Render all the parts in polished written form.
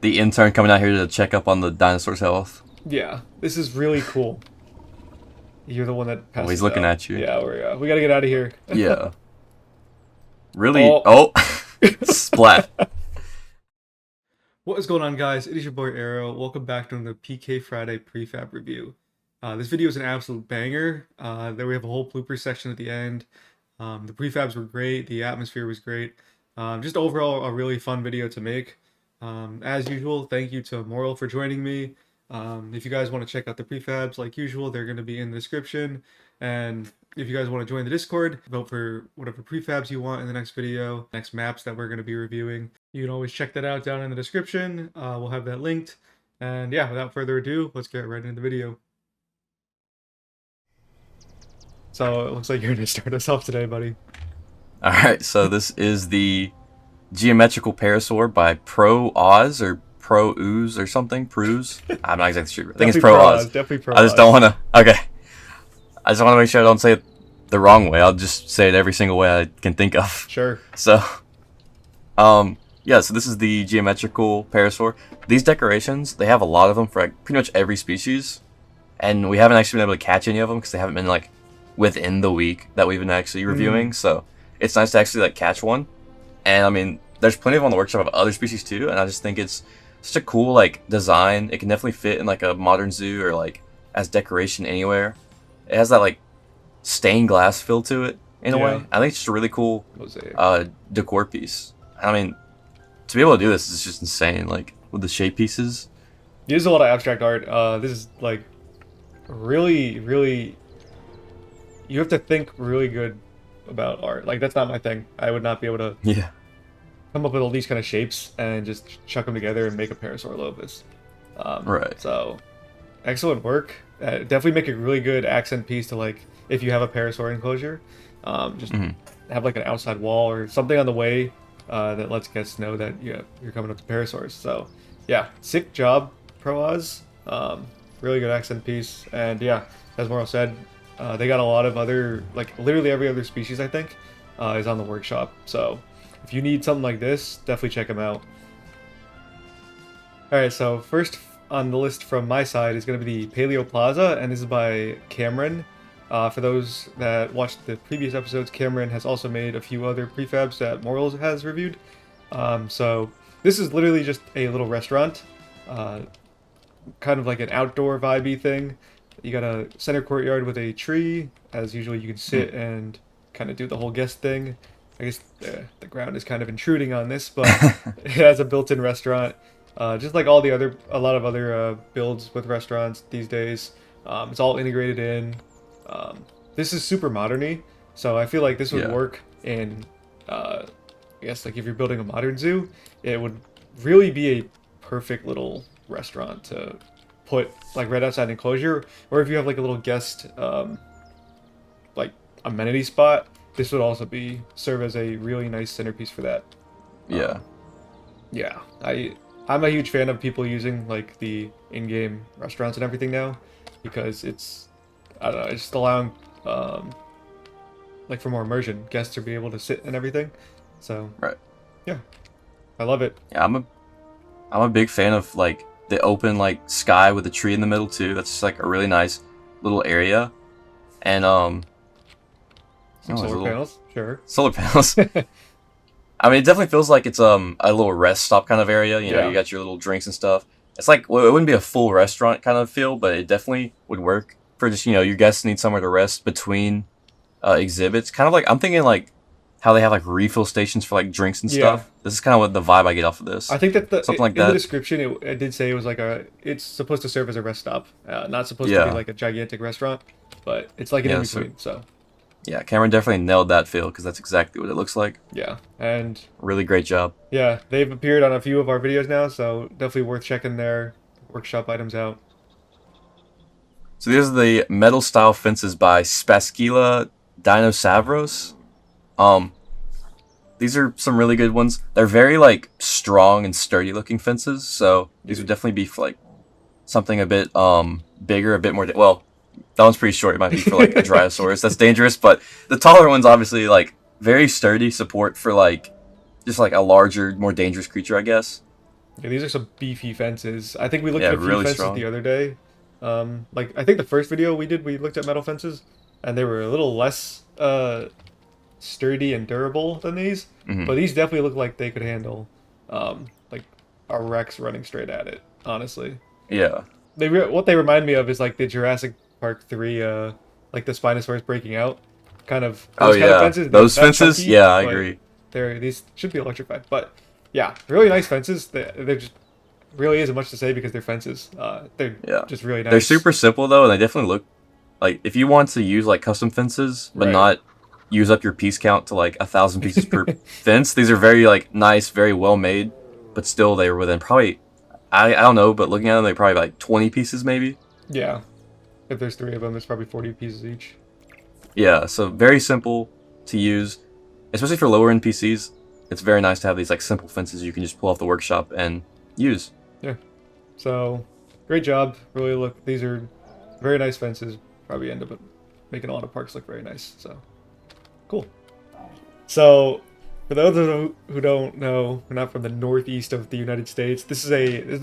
the intern coming out here to check up on the dinosaur's health. Yeah, this is really cool. You're the one that passed. Oh, he's looking at you. Yeah, we gotta get out of here. Yeah. Really? Oh. Splat. What is going on, guys? It is your boy Arrow. Welcome back to the PK Friday prefab review. This video is an absolute banger. There we have a whole blooper section at the end. The prefabs were great. The atmosphere was great. Just overall, a really fun video to make. As usual, thank you to Moral for joining me. If you guys want to check out the prefabs, like usual, they're going to be in the description. And if you guys want to join the Discord, vote for whatever prefabs you want in the next video, next maps that we're going to be reviewing. You can always check that out down in the description. We'll have that linked. And yeah, without further ado, let's get right into the video. So it looks like you're going to start us off today, buddy. Alright, so this is the Geometrical Parasaur by ProOz or ProOz or something. ProOz? I'm not exactly sure. I think it's ProOz. Definitely ProOz. I just don't want to. Okay. I just want to make sure I don't say it the wrong way. I'll just say it every single way I can think of. Sure. So, yeah, so this is the Geometrical Parasaur. These decorations, they have a lot of them for like pretty much every species. And we haven't actually been able to catch any of them because they haven't been like within the week that we've been actually reviewing. So it's nice to actually like catch one. And I mean, there's plenty of them on the workshop of other species too. And I just think it's such a cool like design. It can definitely fit in like a modern zoo or like as decoration anywhere. It has that like stained glass feel to it in a way. I think it's just a really cool decor piece. I mean, to be able to do this is just insane. Like with the shape pieces. There's a lot of abstract art. This is like really. You have to think really good about art. Like that's not my thing. I would not be able to come up with all these kind of shapes and just chuck them together and make a Parasaur Lopus. Right. So excellent work. Definitely make a really good accent piece to like if you have a Parasaur enclosure. Just have like an outside wall or something on the way that lets guests know that you're coming up to Parasaurs. So yeah, sick job, ProOz. Really good accent piece. And yeah, as Moral said, they got a lot of other, like literally every other species I think is on the workshop. So if you need something like this, definitely check them out. Alright, so first on the list from my side is going to be the Paleo Plaza, and this is by Cameron. For those that watched the previous episodes, Cameron has also made a few other prefabs that Morals has reviewed. So this is literally just a little restaurant, kind of like an outdoor vibey thing. You got a center courtyard with a tree. As usual, you can sit and kind of do the whole guest thing. I guess the ground is kind of intruding on this, but it has a built-in restaurant. Just like a lot of other builds with restaurants these days. It's all integrated in. This is super modern-y, so I feel like this would work in, I guess, like if you're building a modern zoo, it would really be a perfect little restaurant to put like right outside an enclosure, or if you have like a little guest, like amenity spot, this would also serve as a really nice centerpiece for that. Yeah, I'm a huge fan of people using like the in-game restaurants and everything now, because it's, I don't know, it's just allowing like for more immersion, guests to be able to sit and everything. So yeah, I love it. Yeah, I'm a big fan of like the open like sky with a tree in the middle too. That's just like a really nice little area. And some solar panels, sure. Solar panels. I mean, it definitely feels like it's a little rest stop kind of area. You know, you got your little drinks and stuff. It's like, well, it wouldn't be a full restaurant kind of feel, but it definitely would work for just, you know, your guests need somewhere to rest between exhibits. Kind of like, I'm thinking like how they have like refill stations for like drinks and stuff. This is kind of what the vibe I get off of this. I think that something like in the description it did say it was like it's supposed to serve as a rest stop, not supposed to be like a gigantic restaurant, but it's like an in between. So yeah, Cameron definitely nailed that feel because that's exactly what it looks like. Yeah, and really great job. Yeah, they've appeared on a few of our videos now, so definitely worth checking their workshop items out. So these are the metal style fences by Spaskila Dinosaurs. These are some really good ones. They're very like strong and sturdy looking fences, so these would definitely be for like something a bit bigger, a bit more well, that one's pretty short. It might be for like a Dinosaurus. That's dangerous, but the taller one's obviously like very sturdy support for like just like a larger, more dangerous creature, I guess. Yeah, these are some beefy fences. I think we looked Yeah, at a few really fences strong. the other day. Like I think the first video we did, we looked at metal fences, and they were a little less sturdy and durable than these. Hmm. But these definitely look like they could handle like a Rex running straight at it. Honestly, Yeah. what they remind me of is like the Jurassic Park 3, like the Spinosaurus breaking out, kind of Oh those kind of yeah, fences. They're those not fences. chunky, Yeah, I but agree. these should be electrified. But yeah, really nice fences. They're just really isn't much to say because they're fences. They're Yeah, just really they're nice. super simple though, and they definitely look like if you want to use like custom fences, but Right. not use up your piece count to like 1,000 pieces per fence. These are very like nice, very well made, but still they were within probably I don't know, but looking at them, they probably like 20 pieces maybe. Yeah. If there's three of them, it's probably 40 pieces each. Yeah, so very simple to use, especially for lower end PCs. It's very nice to have these like simple fences you can just pull off the workshop and use. Yeah. So, great job. Really look. These are very nice fences. Probably end up making a lot of parks look very nice. So, cool. So, for those of you who don't know, we're not from the northeast of the United States. This is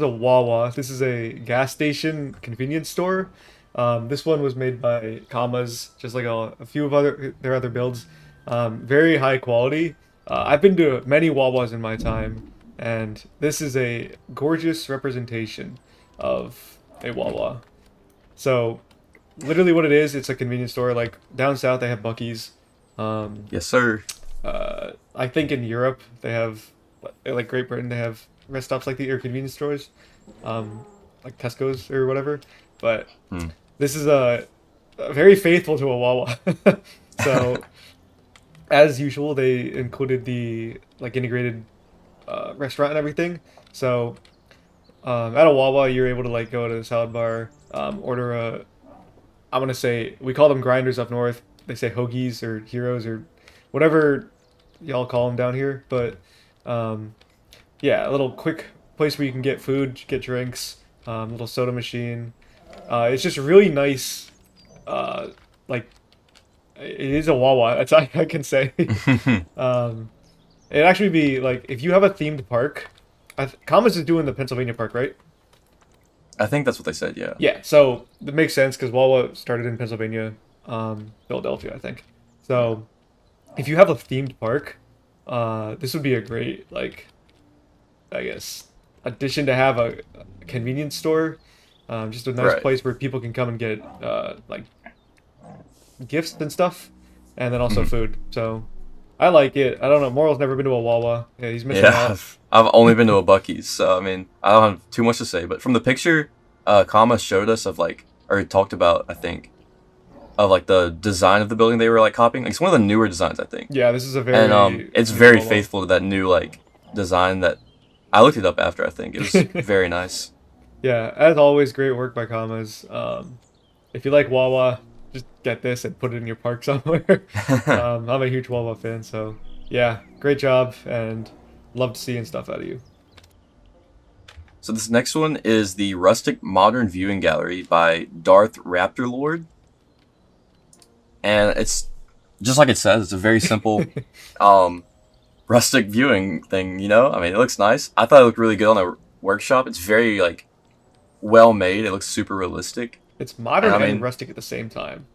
a Wawa. This is a gas station convenience store. This one was made by Commas, just like a few of their other builds. Very high quality. I've been to many Wawas in my time, and this is a gorgeous representation of a Wawa. So, literally, what it is, it's a convenience store. Like down south, they have Buc-ee's. Um, Yes, sir. I think in Europe they have, like Great Britain, they have rest stops like the or convenience stores, like Tesco's or whatever. But Hmm. this is a very faithful to a Wawa. So as usual, they included the like integrated restaurant and everything. So at a Wawa, you're able to like go to the salad bar, order a. I'm gonna say we call them grinders up north. They say hoagies or heroes or whatever y'all call them down here. But um, yeah, a little quick place where you can get food, get drinks, little soda machine. It's just really nice. Like it is a Wawa. That's all I can say. um, it'd actually be like if you have a themed park. Commerce is doing the Pennsylvania park, right? I think that's what they said. Yeah. Yeah, so that makes sense because Wawa started in Pennsylvania, Philadelphia, I think. So if you have a themed park, this would be a great, like, I guess, addition to have a convenience store. Just a nice Right. place where people can come and get, like, gifts and stuff, and then also Mhm. food. So I like it. I don't know. Moral's never been to a Wawa. Yeah, he's missing Yeah, out. I've only been to a Bucky's, so I mean, I don't have too much to say. But from the picture, Kama showed us of like, or talked about, I think, of like the design of the building they were like copying. Like, it's one of the newer designs, I think, Yeah, this is a and very it's new very Wawa. faithful to that new like design that I looked it up after. I think it was very nice. Yeah, as always, great work by Commas. If you like Wawa, just get this and put it in your park somewhere. I'm a huge Wawa fan, so yeah, great job and loved seeing stuff out of you. So this next one is the Rustic Modern Viewing Gallery by Darth Raptor Lord, and it's just like it says. It's a very simple, um, rustic viewing thing. You know, I mean, it looks nice. I thought it looked really good on the workshop. It's very like well made. It looks super realistic. It's modern And I and mean, rustic at the same time.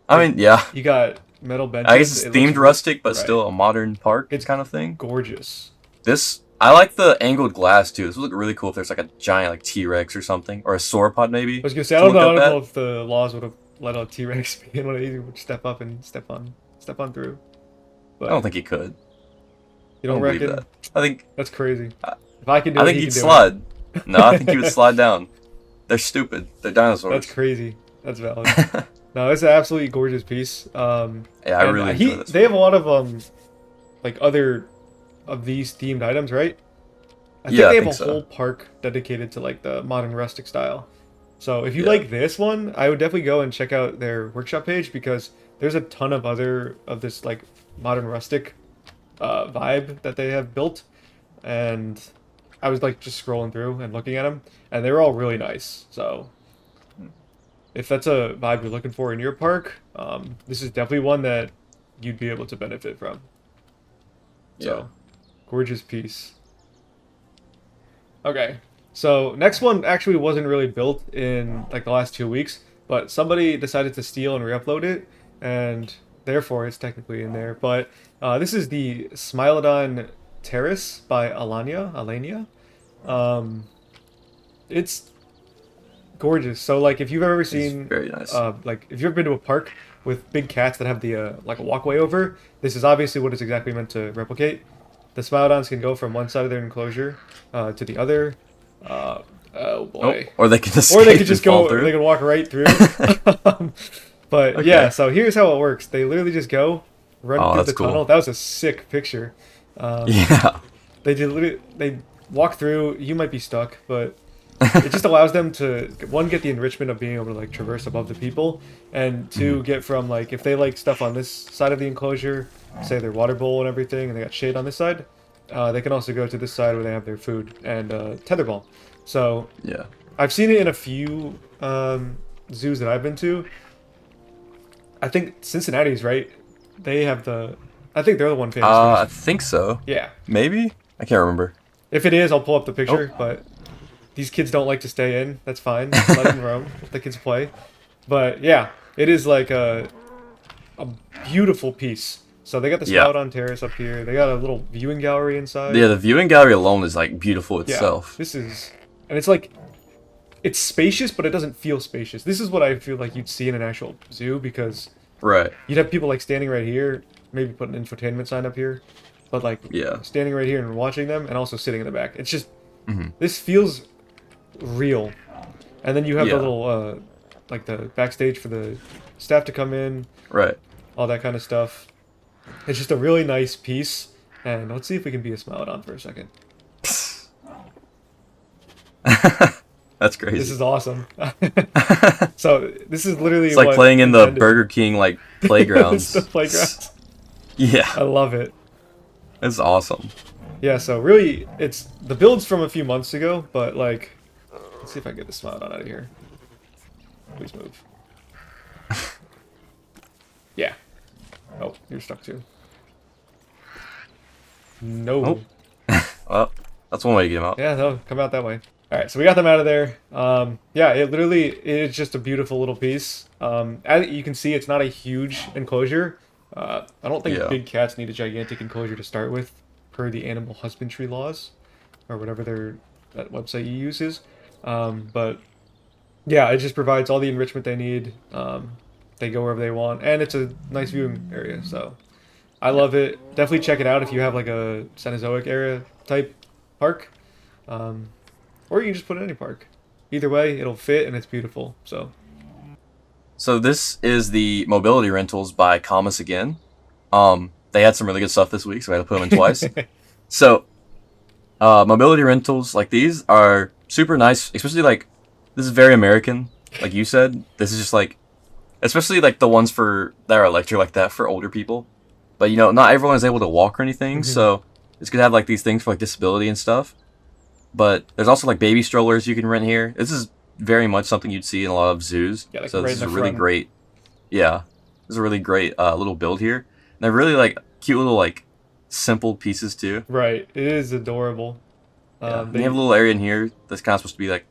I Like mean, yeah. you got metal I guess benches. it's It looks themed rustic, but right. still a modern park It's kind of thing. gorgeous. This I like the angled glass too. This would look really cool if there's like a giant like T-Rex or something, or a sauropod maybe. I was gonna say I To don't look know. I up don't know at. if the laws would have let a T-Rex be in one of these. Would step up and step on through. I don't But think he could. you I don't don't believe reckon? that. I think That's crazy. I If I can do I it, think he he'd can do slide. No, I think he would it. slide down. They're stupid. They're dinosaurs. That's crazy. That's valid. No, it's an absolutely gorgeous piece. Yeah, I And really enjoy this they have one. a lot of like other of these themed items, right? I think Yeah, I they have think a so. whole park dedicated to like the modern rustic style. So if you Yeah. like this one, I would definitely go and check out their workshop page because there's a ton of other of this like modern rustic vibe that they have built, and I was like just scrolling through and looking at them, and they were all really nice. So if that's a vibe you're looking for in your park, this is definitely one that you'd be able to benefit from. Yeah. So, gorgeous piece. Okay. So next one actually wasn't really built in like the last 2 weeks, but somebody decided to steal and re-upload it, and therefore it's technically in there. But this is the Smilodon Terrace by Alania. Um, it's gorgeous. So like if you've ever It's seen very nice. like if you've ever been to a park with big cats that have the like a walkway over, this is obviously what it's exactly meant to replicate. The Smilodons can go from one side of their enclosure to the other. Oh Oh, boy. or they can just Or they could just fall go. through. They could walk right through. But Okay. yeah, so here's how it works. They literally just go, run Oh, through that's the cool. tunnel. That was a sick picture. Yeah. They did literally, they walk through. You might be stuck, but it just allows them to, one, get the enrichment of being able to like traverse above the people, and two, get from like if they like stuff on this side of the enclosure, say their water bowl and everything, and they got shade on this side, they can also go to this side where they have their food and tetherball. So Yeah. I've seen it in a few zoos that I've been to. I think Cincinnati's right. They have the. I think they're the one famous. For I this. think so. Yeah. Maybe? I can't remember. If it is, I'll pull up the picture. But these kids don't like to stay in. That's fine. Let them roam. The kids play. But yeah, it is like a beautiful piece. So they got the Yeah. Smilodon Terrace up here. They got a little viewing gallery inside. Yeah, the viewing gallery alone is like beautiful Yeah, itself. this is, and it's like, it's spacious, but it doesn't feel spacious. This is what I feel like you'd see in an actual zoo, because Right. you'd have people like standing right here, maybe put an infotainment sign up here, but like Yeah. standing right here and watching them, and also sitting in the back. It's just, Mhm. this feels real. And then you have Yeah. the little, like the backstage for the staff to come in, Right. all that kind of stuff. It's just a really nice piece. And let's see if we can be a Smilodon for a second. That's crazy. This is awesome. So this is literally It's like what playing in the intended. Burger King like It's playgrounds. the playground. Yeah, I love it. it's awesome. Yeah, so really, it's the build's from a few months ago, but like, let's see if I can get the Smilodon out of here. Please move. Yeah. Oh, you're stuck too. No. Oh. Well, that's one way to get him out. Yeah, no, come out that way. All right, so we got them out of there. Yeah, it literally is just a beautiful little piece. As you can see, it's not a huge enclosure. I don't think Yeah. big cats need a gigantic enclosure to start with, per the animal husbandry laws, or whatever that website you use is. But yeah, it just provides all the enrichment they need. They go wherever they want, and it's a nice viewing area. So I love it. Definitely check it out if you have like a Cenozoic area type park. Or you can just put it in any park. Either way, it'll fit and it's beautiful. So this is the mobility rentals by Commas again. They had some really good stuff this week, so I had to put them in twice. So, mobility rentals like these are super nice, especially like this is very American, like you said. This is just like, especially like the ones that are electric like that for older people. But you know, not everyone is able to walk or anything, so it's good to have like these things for like disability and stuff. But there's also like baby strollers you can rent here. This is very much something you'd see in a lot of zoos. Yeah, like so right this is in a the really front. great, yeah, this is a really great little build here. And they're really like cute little like simple pieces too. Right, it is adorable. Yeah. They have a little area in here that's kind of supposed to be like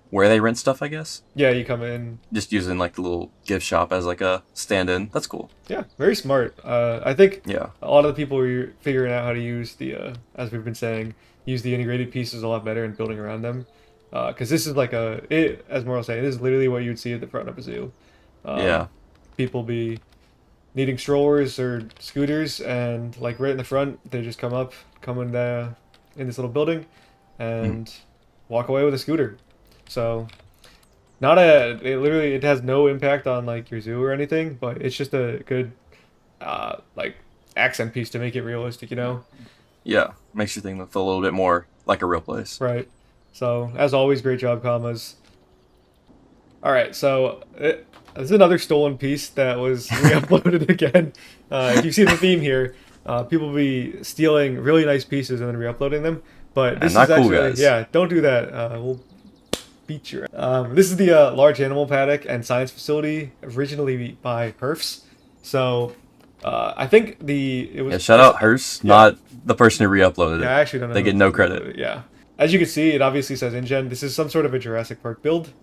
where they rent stuff, I guess. Yeah, you come in. Just using like the little gift shop as like a stand-in. That's cool. Yeah, very smart. I think Yeah. a lot of the people are figuring out how to use the, as we've been saying, use the integrated pieces a lot better and building around them. Because this is like as Morrell saying, this is literally what you'd see at the front of a zoo. Yeah. People be needing strollers or scooters, and like right in the front, they just come in this little building, and walk away with a scooter. So, it has no impact on like your zoo or anything, but it's just a good, like accent piece to make it realistic, you know? Yeah. Makes your thing feel a little bit more like a real place. Right. So, as always, great job, Commas. All right, so this is another stolen piece that was re-uploaded again. If you see the theme here, people be stealing really nice pieces and then re-uploading them. But this is not cool, actually, guys. yeah, don't do that. We'll beat you. This is the large animal paddock and science facility, originally by Herfs. So I think it was. Yeah, shout out Herf, not the person who re-uploaded it. Yeah, I actually don't know. They who get no uploaded credit. it, yeah. as you can see, it obviously says InGen. This is some sort of a Jurassic Park build.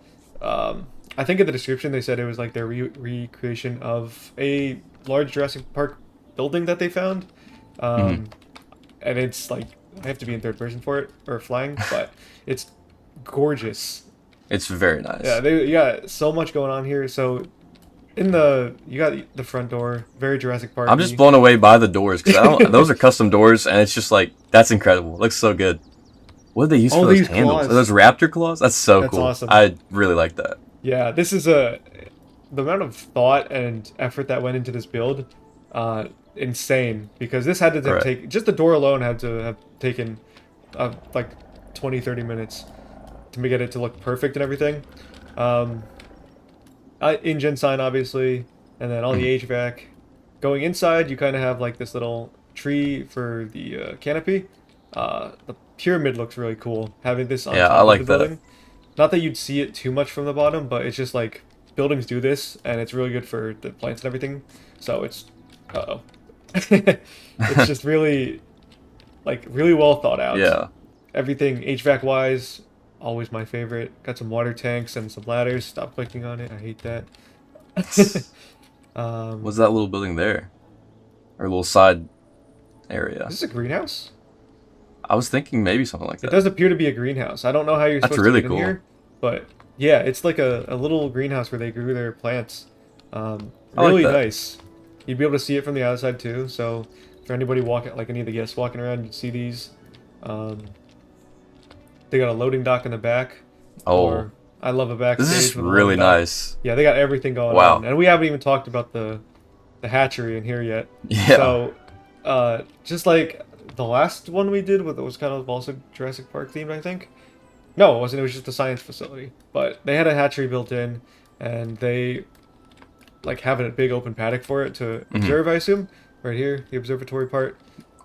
I think in the description they said it was like their recreation of a large Jurassic Park building that they found. And it's like, I have to be in third person for it, or flying, but it's gorgeous. It's very nice. Yeah, you got so much going on here. So you got the front door, very Jurassic Park. I'm just blown away by the doors because those are custom doors, and it's just like that's incredible. It looks so good. What did they use for those handles? Claws. Are those Raptor claws? That's so cool. Awesome. I really like that. Yeah, this is the amount of thought and effort that went into this build, insane. Because this had to take just the door alone had to have taken like 20-30 minutes to get it to look perfect and everything. InGen sign obviously, and then all the HVAC. Going inside, you kind of have like this little tree for the canopy. The pyramid looks really cool. Having this on top of the building. Not that you'd see it too much from the bottom, but it's just like buildings do this, and it's really good for the plants and everything. So it's it's just really well thought out. Yeah. Everything HVAC wise, always my favorite. Got some water tanks and some ladders. Stop clicking on it. I hate that. What's that little building there? Or a little side area? Is this a greenhouse? I was thinking maybe something like that. It does appear to be a greenhouse. I don't know how you're supposed to get in here, but yeah, it's like a little greenhouse where they grew their plants. Really nice. You'd be able to see it from the outside too. So for anybody walking, like any of the guests walking around, you'd see these. They got a loading dock in the back. Oh, I love a backstage. This is really nice. Yeah, they got everything going on, and we haven't even talked about the hatchery in here yet. Yeah. So, just like the last one we did, with it was kind of also Jurassic Park themed, I think. No, it wasn't. It was just a science facility, but they had a hatchery built in, and they like have a big open paddock for it to observe. I assume right here, the observatory part.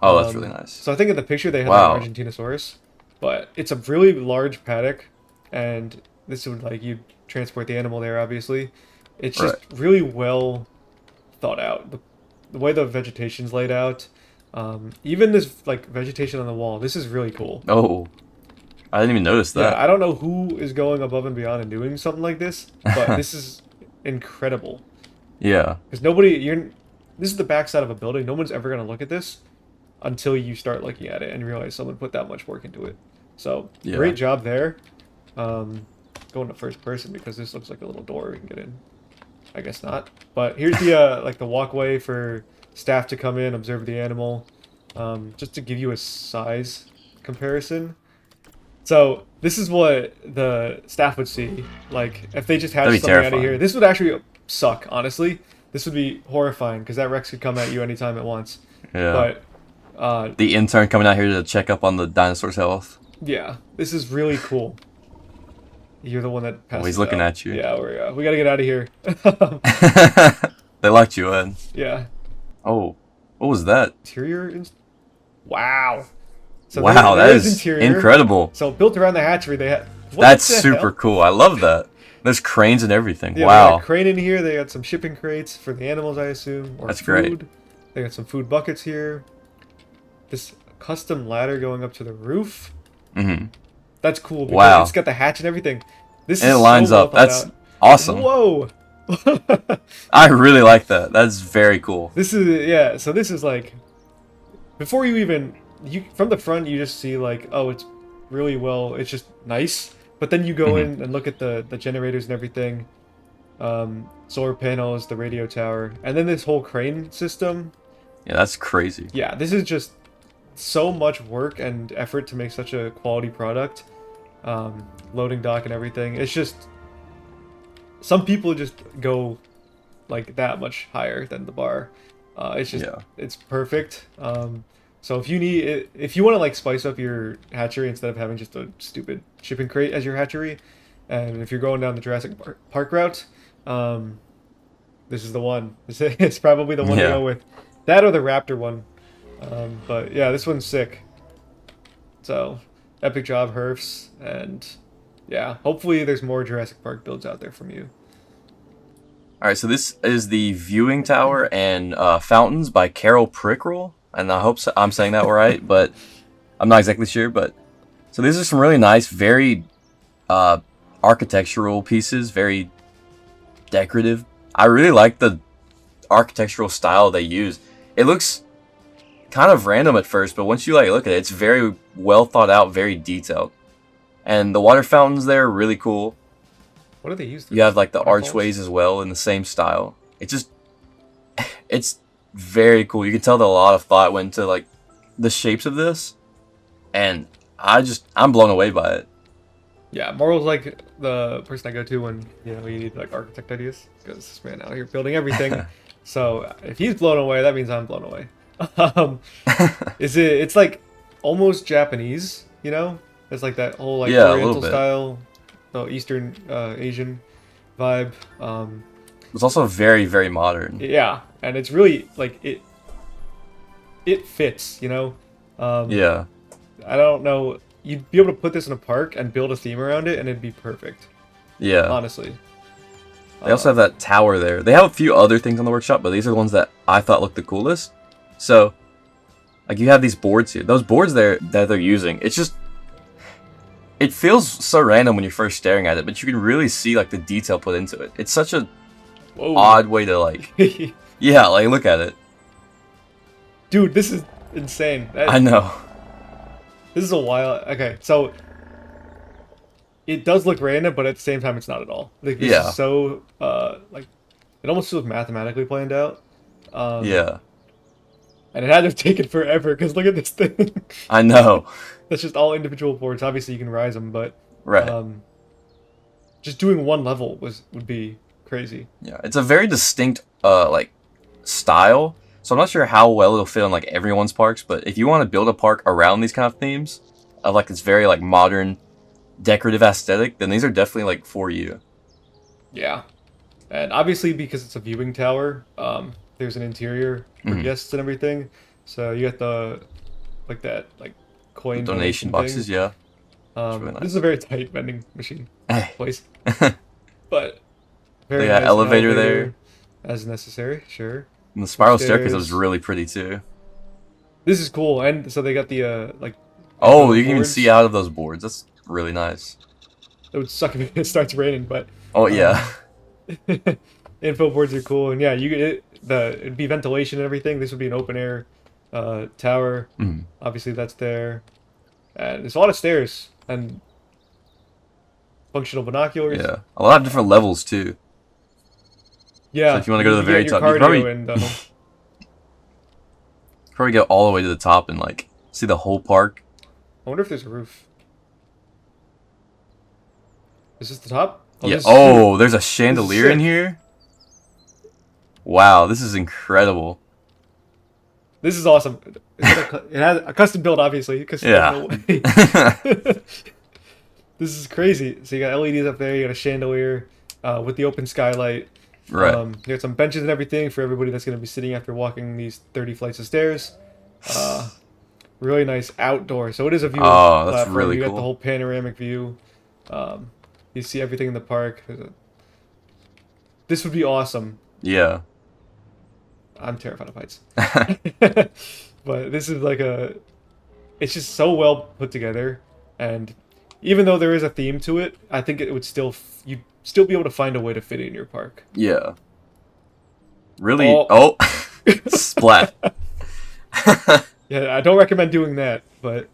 Oh, that's really nice. So I think in the picture they had like an Argentinosaurus, but it's a really large paddock, and this would like you transport the animal there. Obviously, it's just really well thought out. The way the vegetation's laid out, even this like vegetation on the wall. This is really cool. Oh, I didn't even notice that. Yeah, I don't know who is going above and beyond and doing something like this, but this is incredible. Yeah, because this is the backside of a building. No one's ever gonna look at this until you start looking at it and realize someone put that much work into it. So great job there. Going to first person because this looks like a little door we can get in. I guess not. But here's the like the walkway for staff to come in, observe the animal. Just to give you a size comparison. So this is what the staff would see. Like if they just had something out of here, this would actually suck. Honestly, this would be horrifying because that Rex could come at you anytime it wants. Yeah. But the intern coming out here to check up on the dinosaur's health. Yeah, this is really cool. You're the one that passed. Oh, he's looking at you. Yeah, we gotta get out of here. They locked you in. Yeah. Oh, what was that? Interior. Wow. So wow, that is incredible. So built around the hatchery, they had. That's super cool. I love that. There's cranes and everything. Yeah, wow. They got a crane in here. They got some shipping crates for the animals, I assume. Or that's food. Great. They got some food buckets here. This custom ladder going up to the roof. That's cool. Because it's got the hatch and everything. This and it lines up. That's awesome. Whoa. I really like that. That's very cool. This is so this is like before you even from the front you just see like, oh, it's really well, it's just nice. But then you go in and look at the generators and everything. Solar panels, the radio tower, and then this whole crane system. Yeah, that's crazy. Yeah, this is just so much work and effort to make such a quality product. Loading dock and everything. It's just some people just go like that much higher than the bar. It's just it's perfect. So if you want to like spice up your hatchery instead of having just a stupid shipping crate as your hatchery, and if you're going down the Jurassic Park route, this is the one. It's probably the one to go with. That or the Raptor one. But yeah, this one's sick. So epic job, Herfs, and yeah, hopefully there's more Jurassic Park builds out there from you. All right, so this is the viewing tower and fountains by karelprikryl, and I hope I'm saying that right, but I'm not exactly sure. But So these are some really nice, very architectural pieces, very decorative. I really like the architectural style they use. It looks kind of random at first, but once you like look at it, it's very well thought out, very detailed. And the water fountains there are really cool. What do they use? You have like the Waterfalls? archways as well in the same style. It's very cool. You can tell that a lot of thought went into like the shapes of this, and I'm blown away by it. Yeah, Moral's like the person I go to when you need like architect ideas, because this man out here building everything. So if he's blown away, that means I'm blown away. It's like almost Japanese, It's like that whole like Oriental style, Eastern Asian vibe. It's also very, very modern. Yeah, and it's really like it fits, Yeah. I don't know. You'd be able to put this in a park and build a theme around it, and it'd be perfect. Yeah. Honestly. They also have that tower there. They have a few other things on the workshop, but these are the ones that I thought looked the coolest. So, like, you have these boards here. Those boards there that they're using, it feels so random when you're first staring at it, but you can really see, like, the detail put into it. It's such a odd way to, like... yeah, like, look at it. Dude, this is insane. I know. This is a wild... Okay, so... It does look random, but at the same time, it's not at all. Like, this is so, like... It almost feels mathematically planned out. Yeah. And it had to have taken forever, because look at this thing. I know. That's just all individual boards. Obviously, you can rise them, but... Right. Just doing one level would be crazy. Yeah, it's a very distinct, like, style. So I'm not sure how well it'll fit in, like, everyone's parks, but if you want to build a park around these kind of themes, of, like, this very, like, modern, decorative aesthetic, then these are definitely, like, for you. Yeah. And obviously, because it's a viewing tower, there's an interior for guests and everything. So you got the, like, that, like, coin donation boxes, thing. Yeah. Really nice. This is a very tight vending machine place. But very nice elevator there. As necessary, sure. And the spiral staircase was really pretty too. This is cool, and so they got the like. Oh, you can even see out of those boards. That's really nice. It would suck if it starts raining, but. Oh yeah. Info boards are cool, and yeah, it'd be ventilation and everything. This would be an open air tower. Obviously, that's there, and there's a lot of stairs and functional binoculars. Yeah, a lot of different levels too. Yeah. So if you want to go to the very top, you probably go all the way to the top and like see the whole park. I wonder if there's a roof. Is this the top? Oh, yeah. There's a chandelier in here. Wow, this is incredible. This is awesome. It has a custom build, obviously. Yeah. This is crazy. So you got LEDs up there. You got a chandelier with the open skylight. Right. You got some benches and everything for everybody that's going to be sitting after walking these 30 flights of stairs. Really nice outdoor. So it is a view. Oh, that's really cool. You cool. got the whole panoramic view. You see everything in the park. This would be awesome. Yeah. I'm terrified of heights. But this is like it's just so well put together, and even though there is a theme to it, I think it would you'd still be able to find a way to fit it in your park. Yeah. Really? Splat. Yeah, I don't recommend doing that, but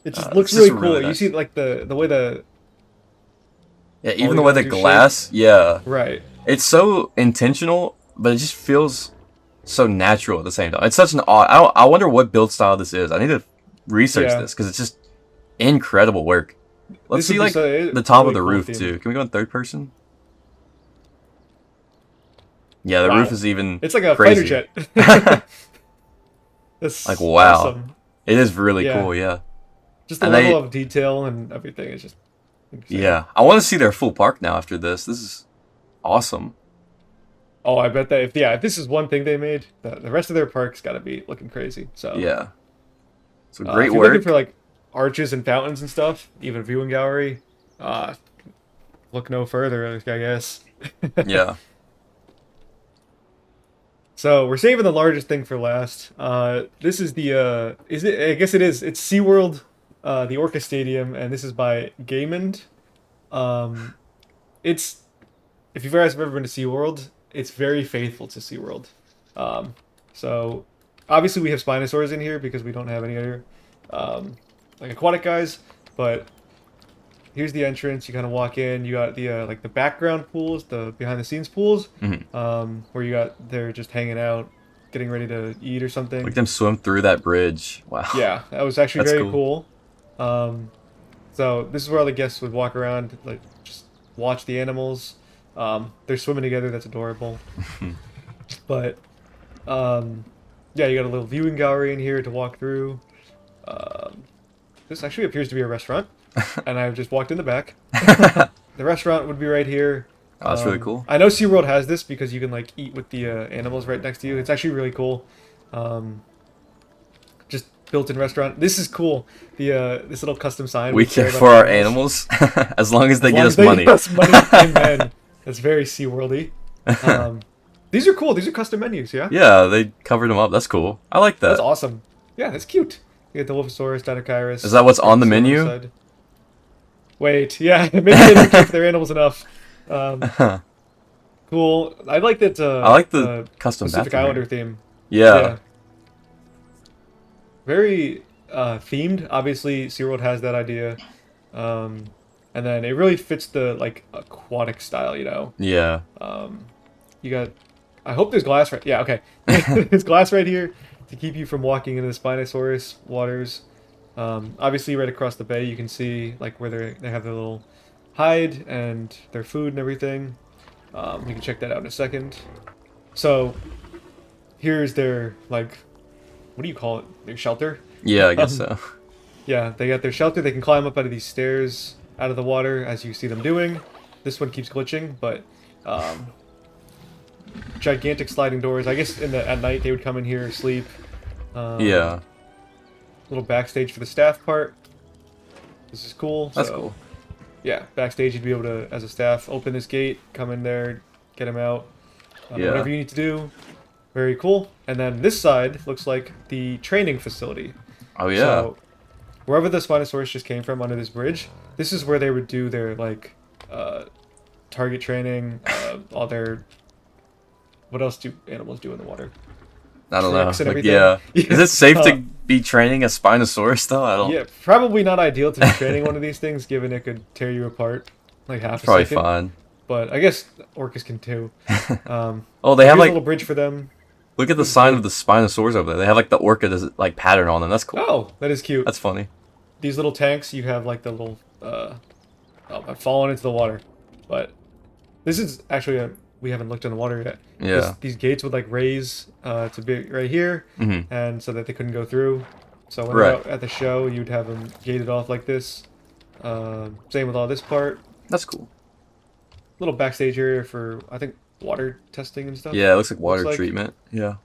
it just looks really cool. Really nice. You see, like the way the even the way the glass, shaped. Yeah, right. It's so intentional, but it just feels so natural at the same time. It's such an odd. I wonder what build style this is. I need to research this because it's just incredible work. Let's see, like the top of the roof too. Can we go in third person? Yeah, the roof is even. It's like a crazy. fighter jet. That's like wow, awesome. It is really cool. Yeah, just the level of detail and everything is just. Insane. Yeah, I want to see their full park now after this. This is awesome. Oh, I bet that if this is one thing they made, the rest of their park's got to be looking crazy. So yeah, so great if you're work. Looking for like arches and fountains and stuff, even viewing gallery. Look no further, I guess. Yeah. So we're saving the largest thing for last. This is the I guess it is. It's SeaWorld the Orca Stadium, and this is by Gaymond. It's if you guys have ever been to SeaWorld, it's very faithful to SeaWorld. So obviously we have Spinosaurs in here because we don't have any other like aquatic guys, but here's the entrance. You kind of walk in. You got the like the background pools, the behind the scenes pools, where you got they're just hanging out, getting ready to eat or something. Like them swim through that bridge. Wow. Yeah, that was actually That's very cool. So this is where all the guests would walk around, like just watch the animals. They're swimming together. That's adorable. But yeah, you got a little viewing gallery in here to walk through. This actually appears to be a restaurant, and I've just walked in the back. The restaurant would be right here. Oh, that's really cool. I know SeaWorld has this because you can like eat with the animals right next to you. It's actually really cool. Just built-in restaurant. This is cool. The this little custom sign. We care for our animals as long as they get us money. Amen. That's very SeaWorld-y. These are cool. These are custom menus, yeah? Yeah, they covered them up. That's cool. I like that. That's awesome. Yeah, that's cute. You get the Wolfosaurus, Dinosaurus. Is that what's on the menu? Side. Wait, yeah. Maybe they don't care for their animals enough. Cool. I like that. I like the custom Pacific bathroom Islander here. theme. Yeah. Very themed. Obviously, SeaWorld has that idea. And then it really fits the like aquatic style, you know. Yeah. You got. I hope there's glass right. Yeah. Okay. There's glass right here to keep you from walking into the Spinosaurus waters. Obviously, right across the bay, you can see like where they have their little hide and their food and everything. You can check that out in a second. So here's their like, what do you call it? Their shelter. Yeah, I guess so. Yeah, they got their shelter. They can climb up out of these stairs out of the water, as you see them doing. This one keeps glitching, but gigantic sliding doors. I guess at night they would come in here, sleep. Yeah. Little backstage for the staff part. This is cool. That's so, cool. Yeah, backstage you'd be able to, as a staff, open this gate, come in there, get him out. Yeah. Whatever you need to do. Very cool. And then this side looks like the training facility. Oh yeah. So, wherever the Spinosaurus just came from under this bridge, this is where they would do their like target training, all their. What else do animals do in the water? I don't know. Tricks and Like, everything. yeah. Is it safe to be training a Spinosaurus though? I don't. Yeah, probably not ideal to be training one of these things, given it could tear you apart like half a Probably second. fine. But I guess orcas can too. Oh, they have Here's like. a little bridge for them. Look at the sign of the Spinosaurs over there. They have like the Orca like pattern on them. That's cool. Oh, that is cute. That's funny. These little tanks, you have like the little. Oh, I've fallen into the water, but this is actually we haven't looked in the water yet. Yeah. These gates would like raise to be right here, and so that they couldn't go through. So when they're out at the show, you'd have them gated off like this. Same with all this part. That's cool. Little backstage area for I think water testing and stuff. Yeah, it looks like water treatment. Yeah.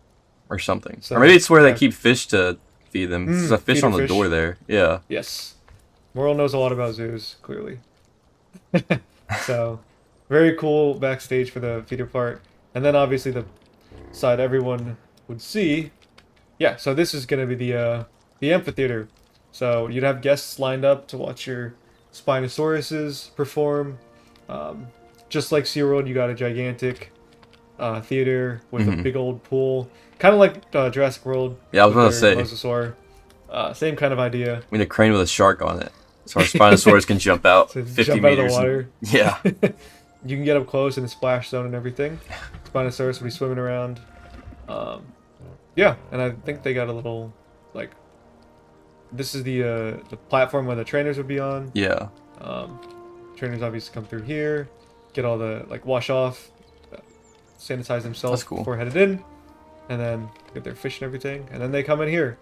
Or something. So, or maybe it's where they yeah. keep fish to feed them. There's a fish feeder on the fish. door there. Yeah. Yes. Morrill knows a lot about zoos, clearly. So, very cool backstage for the feeder part. And then obviously the side everyone would see. Yeah, so this is going to be the amphitheater. So you'd have guests lined up to watch your Spinosauruses perform. Just like SeaWorld, you got a gigantic theater with a big old pool. Kind of like Jurassic World. Yeah, I was with gonna their say. Mosasaur. Same kind of idea. I mean, a crane with a shark on it. So our Spinosaurus can jump out So 50 jump meters. out of the water. Yeah. You can get up close in the splash zone and everything. Spinosaurus will be swimming around. Yeah, and I think they got a little, like, this is the platform where the trainers would be on. Yeah. Trainers obviously come through here, get all the, like, wash off, sanitize themselves That's cool. before headed in, and then get their fish and everything, and then they come in here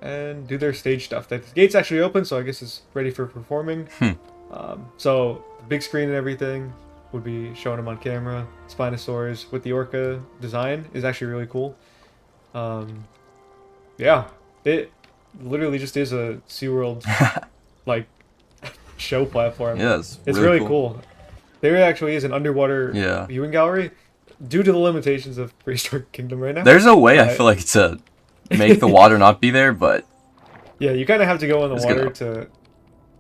and do their stage stuff. The gate's actually open, so I guess it's ready for performing. So the big screen and everything would be showing them on camera. Spinosaurs with the Orca design is actually really cool. Yeah, it literally just is a SeaWorld like show platform. Yeah, it's really cool. There actually is an underwater viewing gallery due to the limitations of Prehistoric Kingdom right now. There's a way I feel like to make the water not be there, but Yeah, you kind of have to go in the It's water good to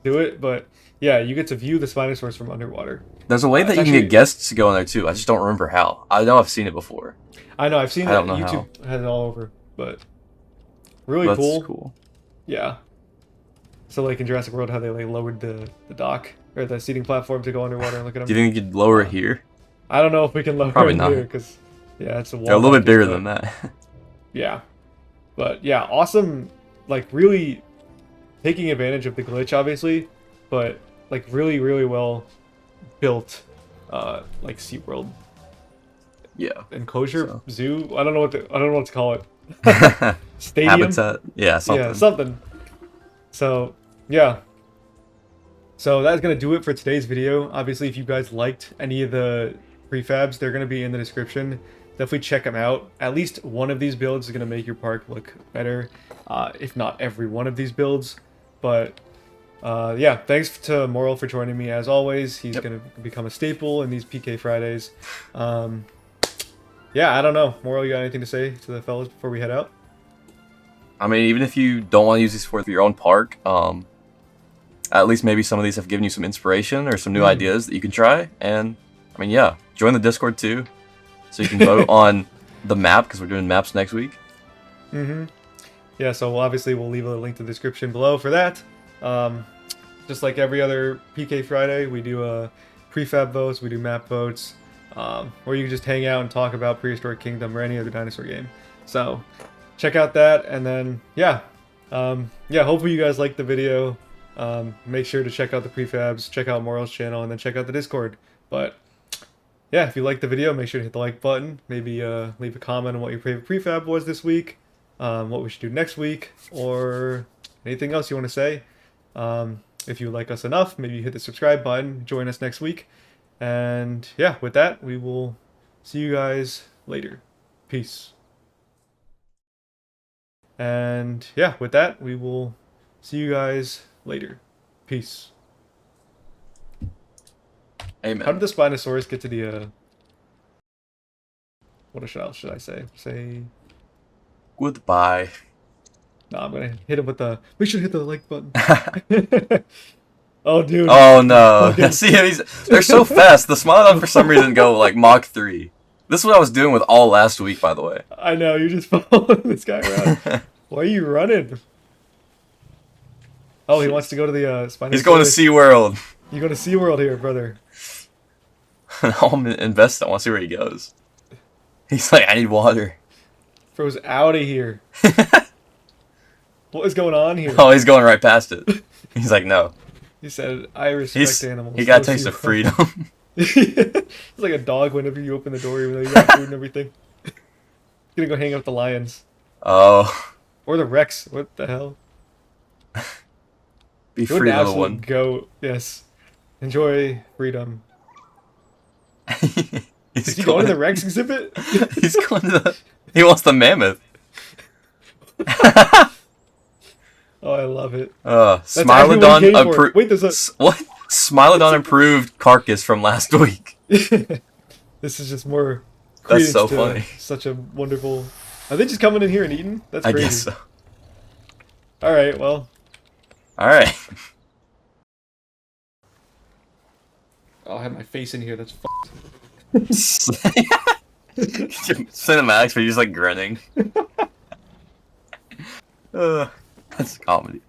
do it, but yeah, you get to view the Spinosaurus from underwater. There's a way that you can actually- get guests to go in there too. I just don't remember how. I know I've seen it before. I know, I've seen I it. don't know YouTube has it all over, but really That's cool. cool. Yeah. So like in Jurassic World, how they like lowered the dock or the seating platform to go underwater and look at them. Do you think you could lower it here? I don't know if we can lower Probably it not. here because yeah, it's a wall. They're a little bit back here, bigger but- than that. Yeah, but yeah, awesome. Like really taking advantage of the glitch, obviously, but like really, really well built, like SeaWorld Yeah. enclosure So. zoo. I don't know what to call it. Stadium. Habitat. Yeah, something. Yeah, something. So, yeah. So that's going to do it for today's video. Obviously, if you guys liked any of the prefabs, they're going to be in the description. Definitely check them out. At least one of these builds is going to make your park look better, if not every one of these builds. But, yeah, thanks to Moral for joining me as always. He's going to become a staple in these PK Fridays. Yeah, I don't know. Moral, you got anything to say to the fellas before we head out? I mean, even if you don't want to use these for your own park, at least maybe some of these have given you some inspiration or some new ideas that you can try. And, I mean, yeah, join the Discord too, so you can vote on the map, because we're doing maps next week. Yeah, so obviously we'll leave a link to the description below for that. Just like every other PK Friday, we do prefab votes, we do map votes, or you can just hang out and talk about Prehistoric Kingdom or any other dinosaur game. So check out that, and then yeah, yeah. Hopefully you guys liked the video. Make sure to check out the prefabs, check out Moral's channel, and then check out the Discord. But yeah, if you liked the video, make sure to hit the like button. Maybe leave a comment on what your favorite prefab was this week, what we should do next week, or anything else you want to say. If you like us enough, maybe hit the subscribe button. Join us next week. And yeah, with that, we will see you guys later. Peace. And yeah, with that, we will see you guys later. Peace. Amen. How did the Spinosaurus get to the what should I say? Say Goodbye. no, I'm gonna hit him with the make sure to hit the like button. Oh dude. Oh no. Okay. See, they're so fast. The Smilodon for some reason go like Mach 3. This is what I was doing with all last week, by the way. I know, you're just following this guy around. Why are you running? Oh, he wants to go to the Spinosaurus. He's going to SeaWorld. You go to SeaWorld here, brother. I'll invest. I want to see where he goes. He's like, I need water. Bro's out of here. What is going on here? Oh, he's going right past it. He's like, no. He said, I respect animals. He got a Go taste of SeaWorld." freedom. It's like a dog whenever you open the door, even though you got food and everything. He's gonna go hang out with the lions. Oh. Or the Rex. What the hell? Be You're free, an little absolute one. goat. Yes. Enjoy freedom. He's Is he going to the Rex exhibit? He's going to the... He wants the mammoth. Oh, I love it. Smilodon actually what he came for. approved... Wait, there's a... What? Smilodon improved carcass from last week. This is just more That's credence so to funny. such a wonderful... Are they just coming in here and eating? That's I crazy. guess so. Alright, well... Alright. I'll have my face in here, that's f***ed. Cinematics, but you're just like grinning. That's comedy.